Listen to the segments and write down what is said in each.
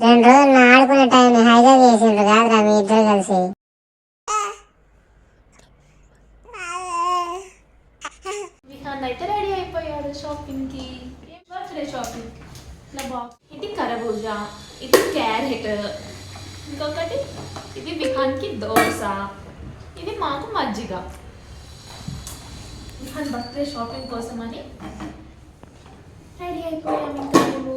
2 రోజులు నా ఆడుకునే టైం హైజాక్ చేసిండ్రు కాదురా మీ ఇద్దరు కలిసి. విహాన్ అయితే రెడీ అయిపోయాడు షాపింగ్కి. Birthday shopping. ఇట్లా బాక్స్, ఇది కరబూజా, ఇది క్యారెట్, ఇంకొకటి ఇది విహాన్కి దోశ, ఇది మాకు మజ్జిగ. విహాన్ బర్త్డే షాపింగ్ కోసం అని రెడీ అయిపోయాం. ఇంకా మేము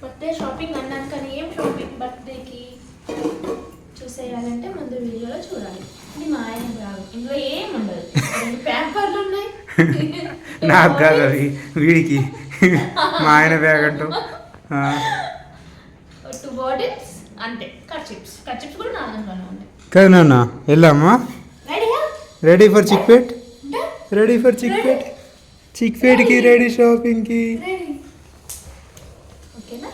బర్త్డే షాపింగ్ అన్నాను కానీ ఏం షాపింగ్ బర్త్డేకి చూసేయాలంటే ముందు వీడియోలో చూడాలి. ఇది మా ఆయన బ్యాగ్, ఇందులో ఏం ఉండదు, 2 పేపర్లు ఉన్నాయి. నాకు కాదు అవి, వీడికి మా ఆయన బ్యాగ్ అంటూ 2 బాటిల్స్ అంతే. కర్చిప్స్ కూడా నా దాంట్లోనే ఉన్నాయి. కదా నాన్న వెళ్ళామా? రెడీయా? Ready for Chickpet, ready for Chickpet, చిక్పేట్కి రెడీ షాపింగ్కి. ఓకేనా?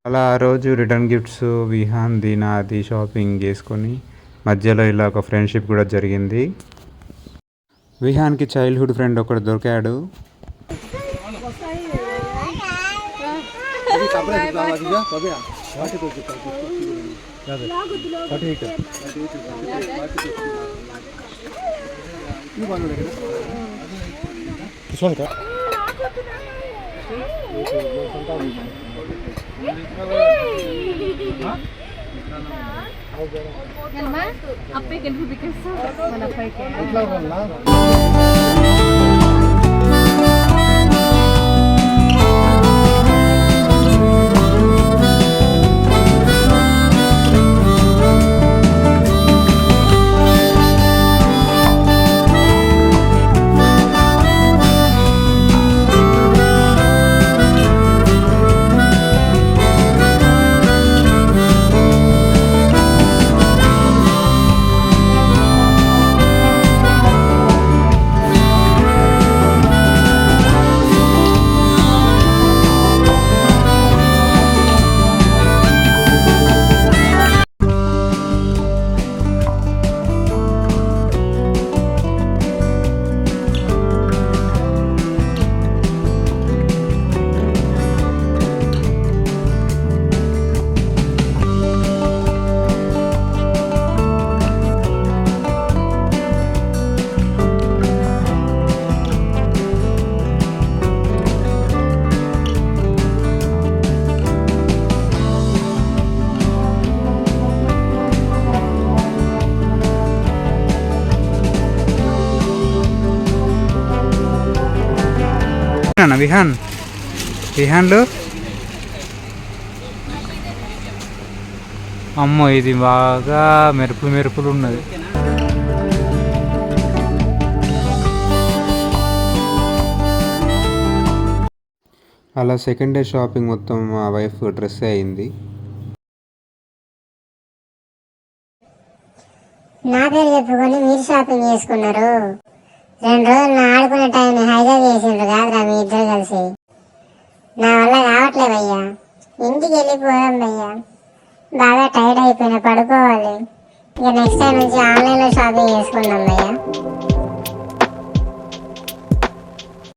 అలా ఆ రోజు రిటర్న్ గిఫ్ట్స్ విహాన్ నాది షాపింగ్ చేసుకొని మధ్యలో ఇలా ఒక ఫ్రెండ్షిప్ కూడా జరిగింది. విహాన్కి చైల్డ్హుడ్ ఫ్రెండ్ ఒకడు దొరికాడు. విహాన్లో అమ్మో ఇది బాగా మెరుపులు ఉన్నది. అలా సెకండ్ డే షాపింగ్ మొత్తం మా వైఫ్ డ్రెస్ అయింది. నా పేరు చెప్పుకొని మీరు షాపింగ్ చేసుకున్నారు. 2 రోజులు నా ఆడుకునే టైం హైజాక్ చేసిండ్రు కాదురా మీ ఇద్దరు కలిసి. నా వల్ల కావట్లేదు భయ్యా, ఇంటికి వెళ్ళిపోదాం భయ్యా, బాగా టైర్డ్ అయిపోయినా, పడుకోవాలి. ఇక నెక్స్ట్ టైం నుంచి ఆన్లైన్లో షాపింగ్ చేసుకుందాం భయ్యా.